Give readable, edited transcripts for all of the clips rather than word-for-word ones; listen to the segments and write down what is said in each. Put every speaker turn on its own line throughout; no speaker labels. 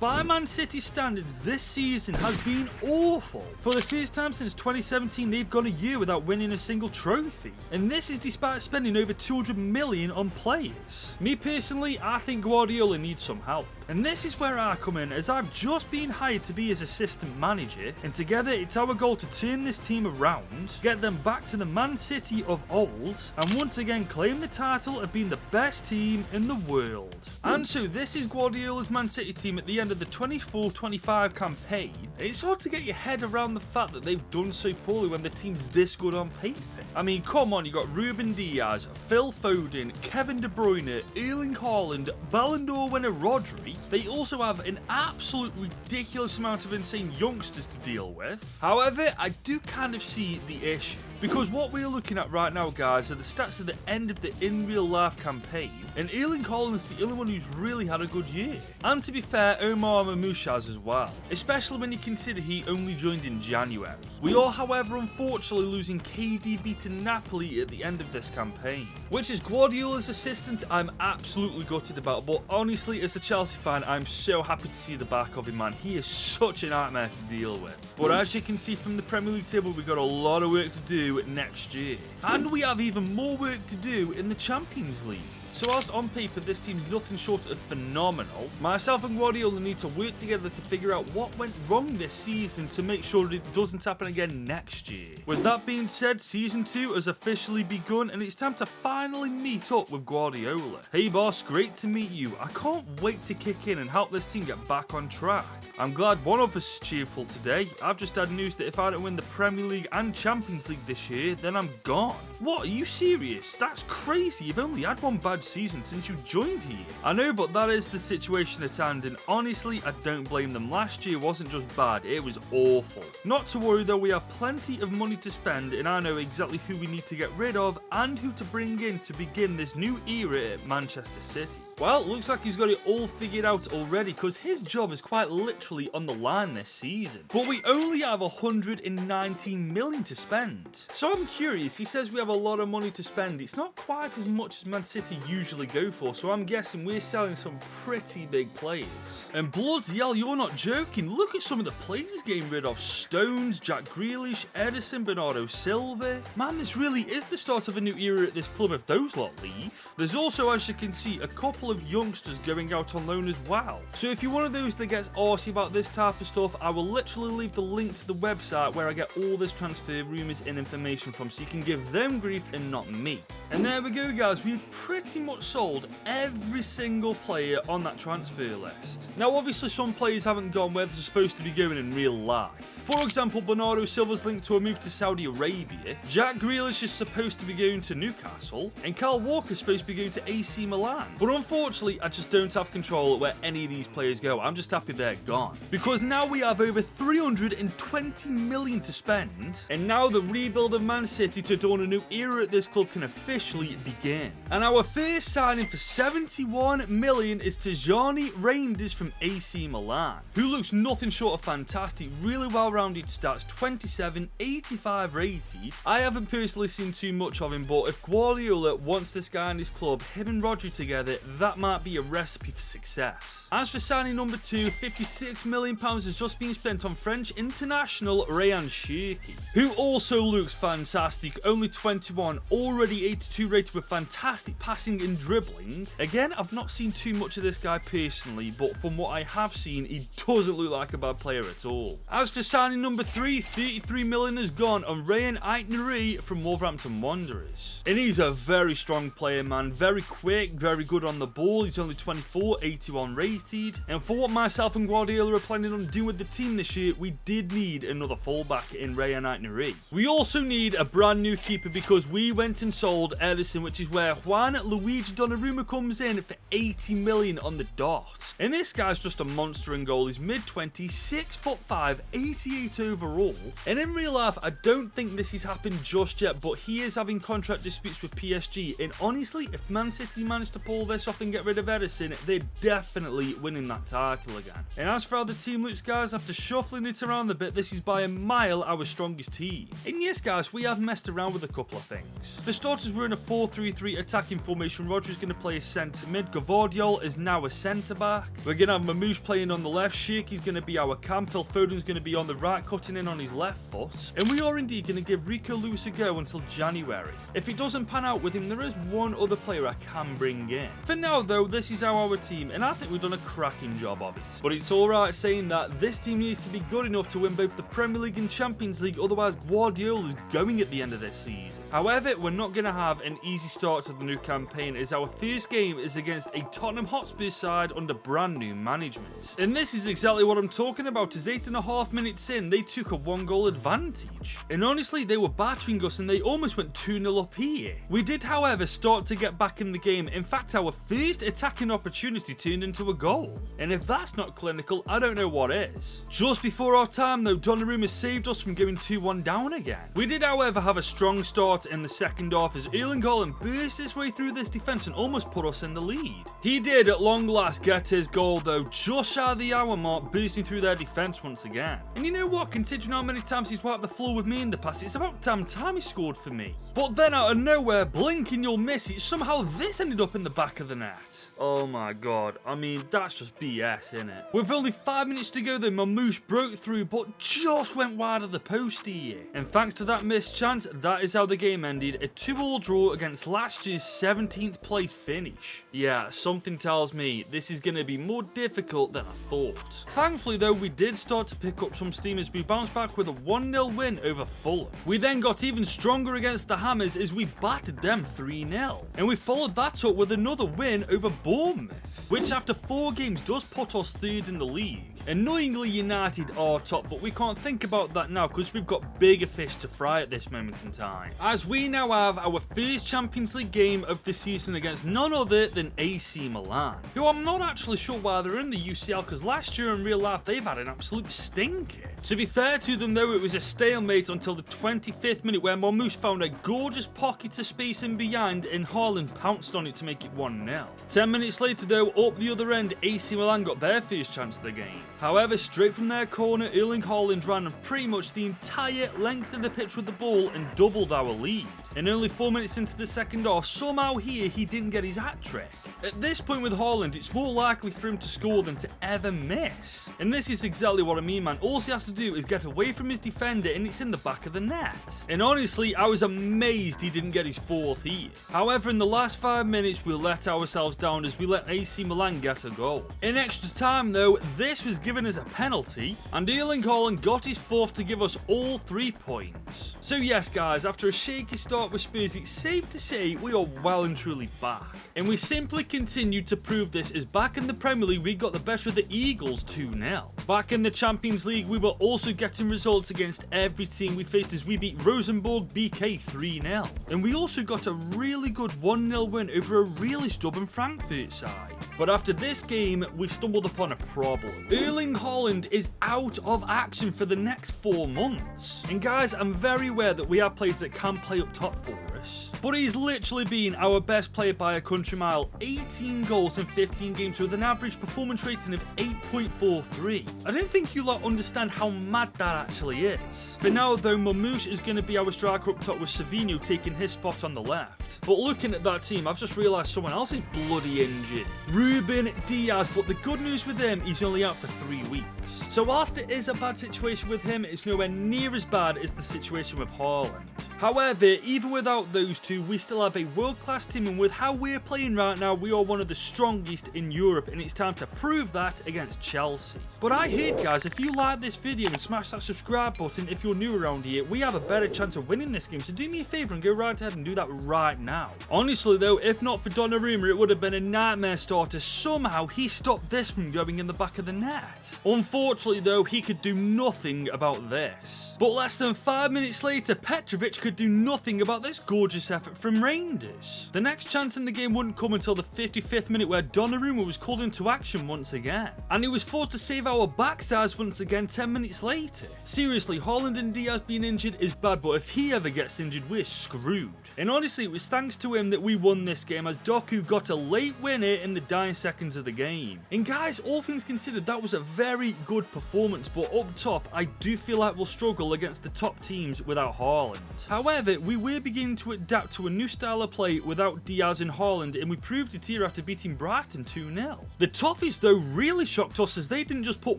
By Man City standards, this season has been awful. For the first time since 2017, they've gone a year without winning a single trophy. And this is despite spending over 200 million on players. Me personally, I think Guardiola needs some help. And this is where I come in, as I've just been hired to be his assistant manager, and together it's our goal to turn this team around, get them back to the Man City of old, and once again claim the title of being the best team in the world. And so this is Guardiola's Man City team at the end of the 24-25 campaign. It's hard to get your head around the fact that they've done so poorly when the team's this good on paper. I mean, come on, you got Ruben Diaz, Phil Foden, Kevin De Bruyne, Erling Haaland, Ballon d'Or winner Rodri. They also have an absolute ridiculous amount of insane youngsters to deal with. However, I do kind of see the issue. Because what we're looking at right now, guys, are the stats at the end of the in real life campaign, and Erling Haaland's the only one who's really had a good year. And to be fair, Omar Mamouche has as well, especially when you consider he only joined in January. We are, however, unfortunately losing KDB to Napoli at the end of this campaign, which as Guardiola's assistant, I'm absolutely gutted about, but honestly, as a Chelsea fan, I'm so happy to see the back of him, man. He is such a nightmare to deal with. But as you can see from the Premier League table, we've got a lot of work to do next year. And we have even more work to do in the Champions League. So whilst on paper this team's nothing short of phenomenal, myself and Guardiola need to work together to figure out what went wrong this season to make sure it doesn't happen again next year. With that being said, Season 2 has officially begun and it's time to finally meet up with Guardiola. Hey boss, great to meet you. I can't wait to kick in and help this team get back on track. I'm glad one of us is cheerful today. I've just had news that if I don't win the Premier League and Champions League this year, then I'm gone. What, are you serious? That's crazy. You've only had one bad season since you joined here. I know, but that is the situation at hand, and honestly, I don't blame them. Last year wasn't just bad, it was awful. Not to worry though, we have plenty of money to spend, and I know exactly who we need to get rid of and who to bring in to begin this new era at Manchester City. Well, looks like he's got it all figured out already, because his job is quite literally on the line this season. But we only have 119 million to spend. So I'm curious, he says we have a lot of money to spend. It's not quite as much as Man City usually go for, so I'm guessing we're selling some pretty big players. And bloody hell, you're not joking. Look at some of the players he's getting rid of. Stones, Jack Grealish, Edison, Bernardo Silva. Man, this really is the start of a new era at this club if those lot leave. There's also, as you can see, a couple of youngsters going out on loan as well. So if you're one of those that gets arsy about this type of stuff, I will literally leave the link to the website where I get all this transfer rumours and information from, so you can give them grief and not me. And there we go, guys. We've pretty much sold every single player on that transfer list. Now obviously some players haven't gone where they're supposed to be going in real life. For example, Bernardo Silva's linked to a move to Saudi Arabia, Jack Grealish is supposed to be going to Newcastle, and Kyle Walker's supposed to be going to AC Milan. But unfortunately, I just don't have control at where any of these players go. I'm just happy they're gone. Because now we have over 320 million to spend, and now the rebuild of Man City to dawn a new era at this club can officially begin. And our first signing for 71 million is Tijani Reinders from AC Milan, who looks nothing short of fantastic. Really well-rounded stats, 27, 85 rated. I haven't personally seen too much of him, but if Guardiola wants this guy in his club, him and Rodri together, that might be a recipe for success. As for signing number 2, 56 million pounds has just been spent on French international Ryan Cherki, who also looks fantastic. Only 21, already 82 rated with fantastic passing and dribbling. Again, I've not seen too much of this guy personally, but from what I have seen, he doesn't look like a bad player at all. As for signing number 3, 33 million has gone on Ryan Aitneri from Wolverhampton Wanderers. And he's a very strong player, man. Very quick, very good on the ball. He's only 24, 81 rated. And for what myself and Guardiola are planning on doing with the team this year, we did need another fullback in Ryan Aitneri. We also need a brand new keeper because we went and sold Edison, which is where Juan Luigi Donnarumma comes in for 80 million on the dot. And this guy's just a monster in goal. He's mid-20s, 6'5", 88 overall. And in real life, I don't think this has happened just yet, but he is having contract disputes with PSG. And honestly, if Man City manage to pull this off and get rid of Edison, they're definitely winning that title again. And as for how the team looks, guys, after shuffling it around a bit, this is by a mile our strongest team. And yes, guys, we have messed around with a couple of things. For starters, we're in a 4-3-3 attacking formation Christian Rodgers is going to play a centre mid. Gvardiol is now a centre back. We're going to have Mamouche playing on the left. Shirky's going to be our cam. Phil Foden's going to be on the right, cutting in on his left foot. And we are indeed going to give Rico Lewis a go until January. If it doesn't pan out with him, there is one other player I can bring in. For now, though, this is our team, and I think we've done a cracking job of it. But it's alright saying that this team needs to be good enough to win both the Premier League and Champions League, otherwise Guardiola's going at the end of this season. However, we're not going to have an easy start to the new campaign, as our first game is against a Tottenham Hotspur side under brand new management. And this is exactly what I'm talking about, as 8.5 minutes in, they took a 1-goal advantage. And honestly, they were battering us and they almost went 2-0 up here. We did, however, start to get back in the game. In fact, our first attacking opportunity turned into a goal. And if that's not clinical, I don't know what is. Just before our time, though, Donnarumma saved us from going 2-1 down again. We did, however, have a strong start in the second half as Erling Haaland burst his way through this defence and almost put us in the lead. He did at long last get his goal, though, just shy of the hour mark, bursting through their defence once again. And you know what, considering how many times he's wiped the floor with me in the past, it's about damn time he scored for me. But then out of nowhere, blink and you'll miss it, somehow this ended up in the back of the net. Oh my god, I mean, that's just BS, innit? With only 5 minutes to go though, Mamouche broke through but just went wide of the post here. And thanks to that missed chance, that is how the game ended, a 2-2 draw against last year's 17th place finish. Yeah, something tells me this is going to be more difficult than I thought. Thankfully though, we did start to pick up some steam as we bounced back with a 1-0 win over Fulham. We then got even stronger against the Hammers as we battered them 3-0. And we followed that up with another win over Bournemouth, which after 4 games does put us third in the league. Annoyingly, United are top, but we can't think about that now because we've got bigger fish to fry at this moment in time. As we now have our first Champions League game of the season against none other than AC Milan, who I'm not actually sure why they're in the UCL because last year in real life they've had an absolute stinker. To be fair to them though, it was a stalemate until the 25th minute where Mamouche found a gorgeous pocket of space in behind and Haaland pounced on it to make it 1-0. 10 minutes later though, up the other end, AC Milan got their first chance of the game. However, straight from their corner, Erling Haaland ran pretty much the entire length of the pitch with the ball and doubled our lead. And only 4 minutes into the second half, somehow here he didn't get his hat-trick. At this point with Haaland, it's more likely for him to score than to ever miss. And this is exactly what I mean, man. All he has to do is get away from his defender and it's in the back of the net. And honestly, I was amazed he didn't get his fourth here. However, in the last 5 minutes, we let ourselves down as we let AC Milan get a goal. In extra time though, this was given as a penalty, and Erling Haaland got his fourth to give us all 3 points. So yes guys, after a shaky start with Spurs, it's safe to say we are well and truly back. And we simply continued to prove this as back in the Premier League we got the best of the Eagles 2-0. Back in the Champions League we were also getting results against every team we faced as we beat Rosenborg BK 3-0. And we also got a really good 1-0 win over a really stubborn Frankfurt side. But after this game, we stumbled upon a problem. Erling Haaland is out of action for the next 4 months. And guys, I'm very aware that we have players that can play up top for us, but he's literally been our best player by a country mile. 18 goals in 15 games with an average performance rating of 8.43. I don't think you lot understand how mad that actually is. For now though, Mamouche is going to be our striker up top with Savinho taking his spot on the left. But looking at that team, I've just realised someone else is bloody injured. Ruben Diaz, but the good news with him, he's only out for 3 weeks. So whilst it is a bad situation with him, it's nowhere near as bad as the situation with Haaland. However, even without those two, we still have a world-class team, and with how we're playing right now, we are one of the strongest in Europe, and it's time to prove that against Chelsea. But I heard, guys, if you like this video and smash that subscribe button if you're new around here, we have a better chance of winning this game, so do me a favour and go right ahead and do that right now. Honestly though, if not for Donnarumma, it would have been a nightmare starter. Somehow he stopped this from going in the back of the net. Unfortunately though, he could do nothing about this. But less than 5 minutes later, Petrovic could do nothing about this gorgeous effort from Rangers. The next chance in the game wouldn't come until the 55th minute where Donnarumma was called into action once again. And he was forced to save our backsides once again 10 minutes later. Seriously, Haaland and Diaz being injured is bad, but if he ever gets injured, we're screwed. And honestly, it was thanks to him that we won this game, as Doku got a late winner in the dying seconds of the game. And guys, all things considered, that was a very good performance, but up top, I do feel like we'll struggle against the top teams without Haaland. However, we were beginning to to adapt to a new style of play without Diaz and Haaland, and we proved it here after beating Brighton 2-0. The Toffees though really shocked us, as they didn't just put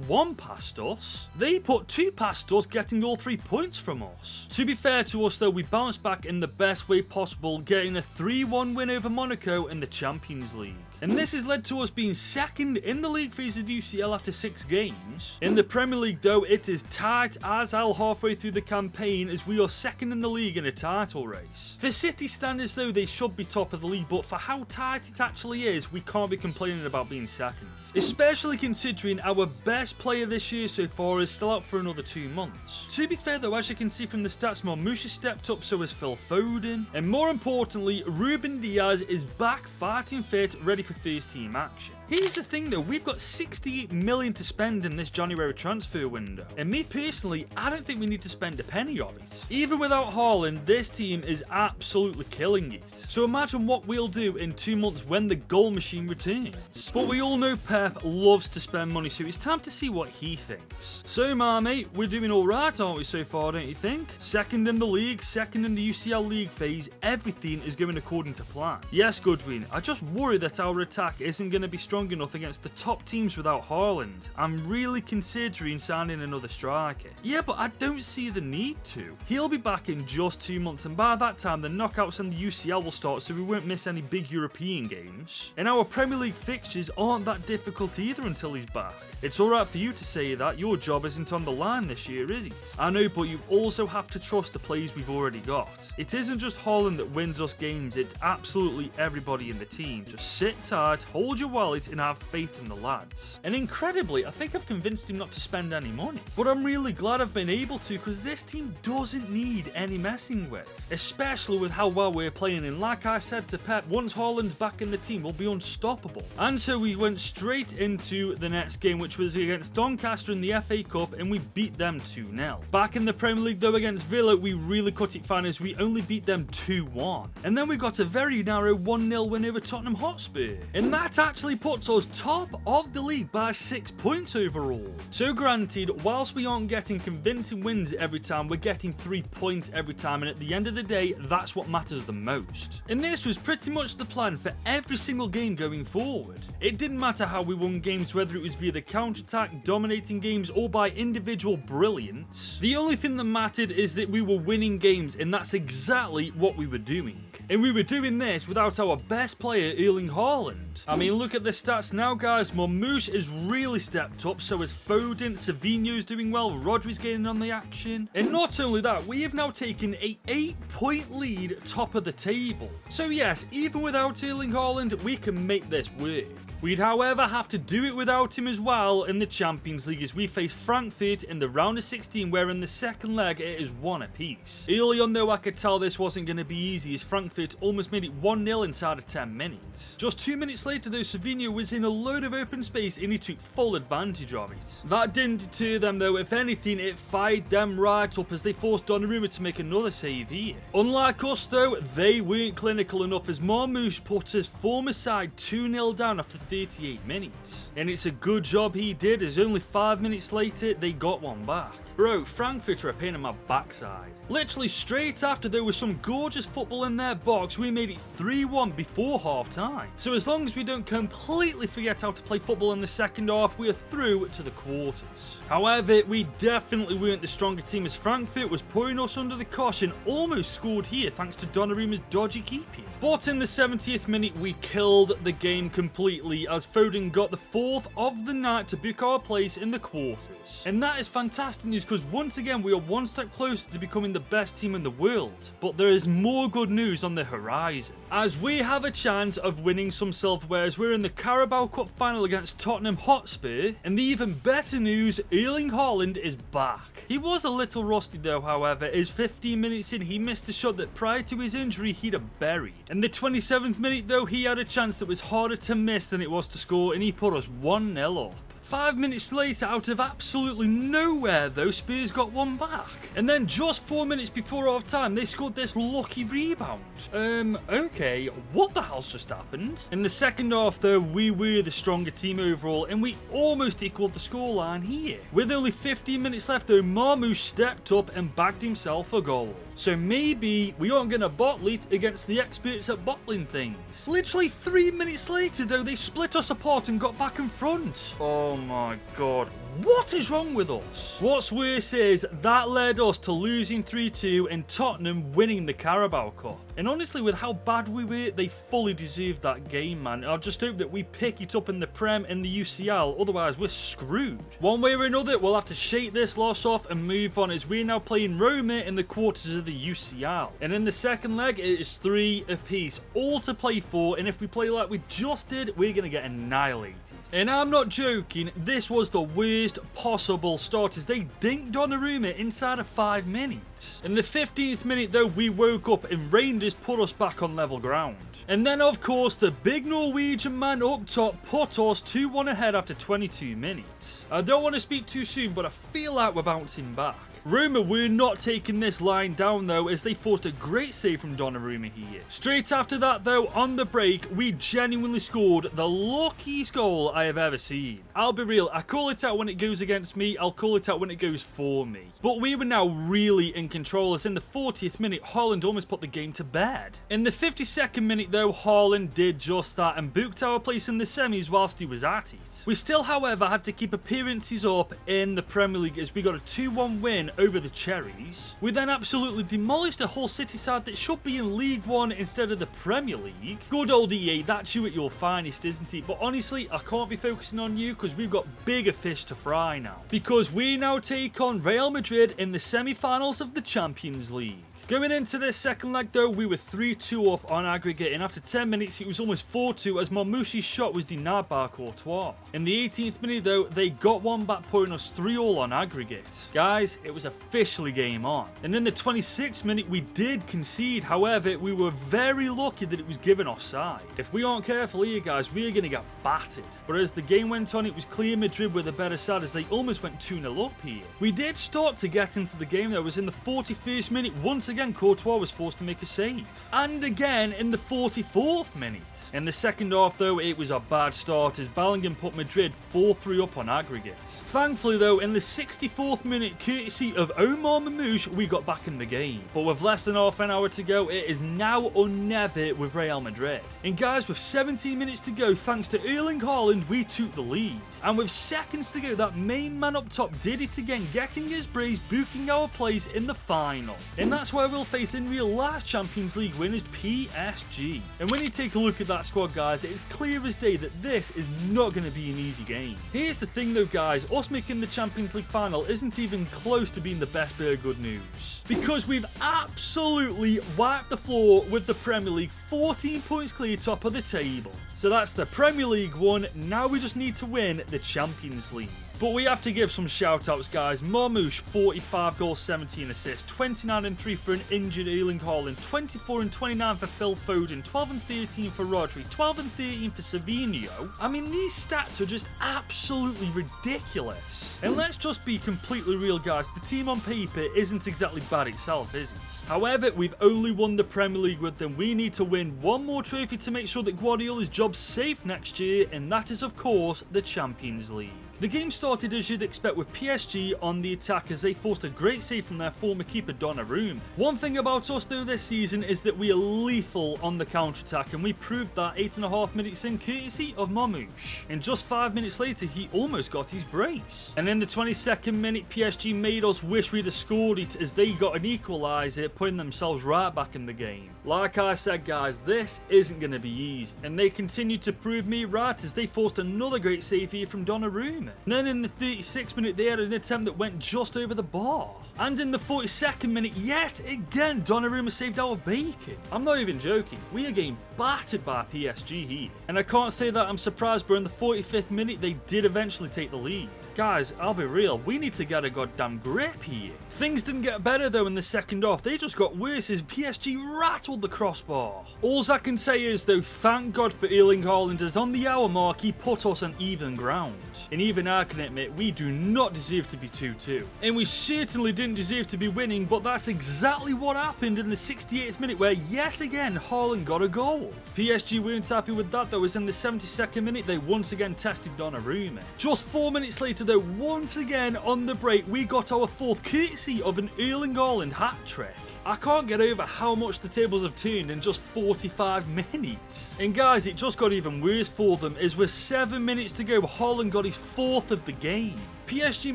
one past us, they put two past us, getting all 3 points from us. To be fair to us though, we bounced back in the best way possible, getting a 3-1 win over Monaco in the Champions League. And this has led to us being second in the league phase of the UCL after 6 games. In the Premier League though, it is tight as hell halfway through the campaign, as we are second in the league in a title race. For City standards though, they should be top of the league, but for how tight it actually is, we can't be complaining about being second. Especially considering our best player this year so far is still out for another 2 months. To be fair though, as you can see from the stats, Marmoush has stepped up, so has Phil Foden. And more importantly, Ruben Diaz is back fighting fit, ready for first team action. Here's the thing though, we've got 68 million to spend in this January transfer window. And me personally, I don't think we need to spend a penny of it. Even without Haaland, this team is absolutely killing it. So imagine what we'll do in 2 months when the goal machine returns. But we all know Pep loves to spend money, so it's time to see what he thinks. So my mate, we're doing alright, aren't we, so far, don't you think? Second in the league, second in the UCL league phase, everything is going according to plan. Yes, Goodwin, I just worry that our attack isn't going to be strong enough against the top teams without Haaland. I'm really considering signing another striker. Yeah, but I don't see the need to. He'll be back in just 2 months, and by that time the knockouts and the UCL will start, so we won't miss any big European games. And our Premier League fixtures aren't that difficult either until he's back. It's alright for you to say that, your job isn't on the line this year, is it? I know, but you also have to trust the players we've already got. It isn't just Haaland that wins us games, it's absolutely everybody in the team. Just sit tight, hold your wallet, and have faith in the lads. And incredibly, I think I've convinced him not to spend any money. But I'm really glad I've been able to, because this team doesn't need any messing with. Especially with how well we're playing, and like I said to Pep, once Haaland's back in the team, we'll be unstoppable. And so we went straight into the next game, which was against Doncaster in the FA Cup, and we beat them 2-0. Back in the Premier League though, against Villa, we really cut it fine, as we only beat them 2-1. And then we got a very narrow 1-0 win over Tottenham Hotspur. And that actually puts us top of the league by 6 points overall. So granted, whilst we aren't getting convincing wins every time, we're getting 3 points every time, and at the end of the day, that's what matters the most. And this was pretty much the plan for every single game going forward. It didn't matter how we won games, whether it was via the counter-attack, dominating games, or by individual brilliance. The only thing that mattered is that we were winning games, and that's exactly what we were doing. And we were doing this without our best player, Erling Haaland. I mean, look at the stats now, guys. Marmoush has really stepped up, so has Foden, Savinho's doing well, Rodri's getting on the action. And not only that, we have now taken a 8-point lead top of the table. So yes, even without Erling Haaland, we can make this work. We'd however have to do it without him as well in the Champions League, as we face Frankfurt in the round of 16, where in the second leg it is 1 apiece. Early on though, I could tell this wasn't going to be easy, as Frankfurt almost made it 1-0 inside of 10 minutes. Just 2 minutes later though, Savinho was in a load of open space and he took full advantage of it. That didn't deter them though, if anything it fired them right up, as they forced Donnarumma to make another save here. Unlike us though, they weren't clinical enough, as Marmoush put his former side 2-0 down after 38 minutes. And it's a good job he did, as only 5 minutes later they got one back. Bro, Frankfurt are a pain in my backside. Literally straight after there was some gorgeous football in their box, we made it 3-1 before half time. So as long as we don't completely forget how to play football in the second half, we are through to the quarters. However, we definitely weren't the stronger team, as Frankfurt was pouring us under the cosh and almost scored here thanks to Donnarumma's dodgy keeping. But in the 70th minute, we killed the game completely, as Foden got the 4th of the night to book our place in the quarters. And that is fantastic news, because once again we are one step closer to becoming the best team in the world. But there is more good news on the horizon, as we have a chance of winning some silverware, as we're in the Carabao Cup final against Tottenham Hotspur. And the even better news, Erling Haaland is back. He was a little rusty though, however, as 15 minutes in he missed a shot that prior to his injury he'd have buried. In the 27th minute though, he had a chance that was harder to miss than it was to score, and he put us 1-0 up. 5 minutes later, out of absolutely nowhere though, Spurs got one back. And then just 4 minutes before half time, they scored this lucky rebound. Okay, what the hell's just happened? In the second half though, we were the stronger team overall, and we almost equaled the scoreline here. With only 15 minutes left though, Marmoush stepped up and bagged himself a goal. So maybe we aren't going to bottle it against the experts at bottling things. Literally 3 minutes later though, they split us apart and got back in front. Oh my god. What is wrong with us? What's worse is that led us to losing 3-2 and Tottenham winning the Carabao Cup. And honestly, with how bad we were, they fully deserved that game, man. I just hope that we pick it up in the Prem and the UCL, otherwise we're screwed. One way or another, we'll have to shake this loss off and move on, as we're now playing Roma in the quarters of the UCL. And in the second leg, it is 3 apiece, all to play for, and if we play like we just did, we're going to get annihilated. And I'm not joking, this was the worst possible start, as they dinked Donnarumma inside of 5 minutes. In the 15th minute though, we woke up and Rangers put us back on level ground. And then of course the big Norwegian man up top put us 2-1 ahead after 22 minutes. I don't want to speak too soon, but I feel like we're bouncing back. Roma were not taking this line down though, as they forced a great save from Donnarumma here. Straight after that though, on the break, we genuinely scored the luckiest goal I have ever seen. I'll be real, I call it out when it goes against me, I'll call it out when it goes for me. But we were now really in control, as in the 40th minute, Haaland almost put the game to bed. In the 52nd minute though, Haaland did just that and booked our place in the semis whilst he was at it. We still, however, had to keep appearances up in the Premier League, as we got a 2-1 win over the Cherries. We then absolutely demolished a Hull City side that should be in League One instead of the Premier League. Good old EA, that's you at your finest, isn't it? But honestly, I can't be focusing on you because we've got bigger fish to fry now. Because we now take on Real Madrid in the semi-finals of the Champions League. Going into this second leg though, we were 3-2 up on aggregate, and after 10 minutes it was almost 4-2 as Marmoush's shot was denied by Courtois. In the 18th minute though, they got one back, putting us 3-all on aggregate. Guys, it was officially game on. And in the 26th minute we did concede, however we were very lucky that it was given offside. If we aren't careful here guys, we are going to get battered. But as the game went on, it was clear Madrid were the better side, as they almost went 2-0 up here. We did start to get into the game though, as in the 41st minute, once again Courtois was forced to make a save. And again in the 44th minute. In the second half though, it was a bad start, as Bellingham put Madrid 4-3 up on aggregate. Thankfully though, in the 64th minute, courtesy of Omar Mamouche, we got back in the game. But with less than half an hour to go, it is now or never with Real Madrid. And guys, with 17 minutes to go, thanks to Erling Haaland, we took the lead. And with seconds to go, that main man up top did it again, getting his brace, booking our place in the final. And that's where we'll face in real life Champions League winners PSG. And when you take a look at that squad guys, it is clear as day that this is not going to be an easy game. Here's the thing though guys, us making the Champions League final isn't even close to being the best bit of good news. Because we've absolutely wiped the floor with the Premier League, 14 points clear top of the table. So that's the Premier League won, now we just need to win the Champions League. But we have to give some shout-outs, guys. Marmoush, 45 goals, 17 assists, 29 and 3 for an injured Erling Haaland, 24 and 29 for Phil Foden, 12 and 13 for Rodri, 12 and 13 for Savinho. I mean, these stats are just absolutely ridiculous. And let's just be completely real, guys. The team on paper isn't exactly bad itself, is it? However, we've only won the Premier League with them. We need to win one more trophy to make sure that Guardiola's job's safe next year, and that is, of course, the Champions League. The game started as you'd expect, with PSG on the attack, as they forced a great save from their former keeper Donnarumma. One thing about us though this season is that we are lethal on the counter-attack, and we proved that 8.5 minutes in, courtesy of Marmoush. And just 5 minutes later he almost got his brace. And in the 22nd minute, PSG made us wish we'd have scored it, as they got an equaliser, putting themselves right back in the game. Like I said guys, this isn't going to be easy, and they continued to prove me right, as they forced another great save here from Donnarumma. And then in the 36th minute, they had an attempt that went just over the bar. And in the 42nd minute, yet again, Donnarumma saved our bacon. I'm not even joking. We are getting battered by PSG here. And I can't say that I'm surprised, but in the 45th minute, they did eventually take the lead. Guys, I'll be real, we need to get a goddamn grip here. Things didn't get better though in the second half, they just got worse as PSG rattled the crossbar. All I can say is though, thank God for Erling Haaland, as on the hour mark he put us on even ground. And even I can admit, we do not deserve to be 2-2. And we certainly didn't deserve to be winning, but that's exactly what happened in the 68th minute where yet again Haaland got a goal. PSG weren't happy with that though, as in the 72nd minute they once again tested Donnarumma. Just 4 minutes later though, once again on the break we got our fourth courtesy of an Erling Haaland hat-trick. I can't get over how much the tables have turned in just 45 minutes. And guys, it just got even worse for them, as with 7 minutes to go, Haaland got his fourth of the game. PSG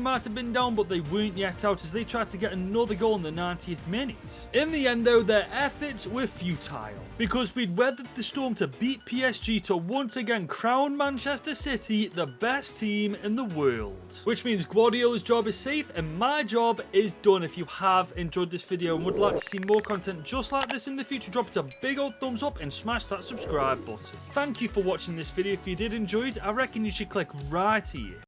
might have been down, but they weren't yet out as they tried to get another goal in the 90th minute. In the end though, their efforts were futile, because we'd weathered the storm to beat PSG to once again crown Manchester City the best team in the world. Which means Guardiola's job is safe and my job is done. If you have enjoyed this video and would like to see more content just like this in the future, drop it a big old thumbs up and smash that subscribe button. Thank you for watching this video. If you did enjoy it, I reckon you should click right here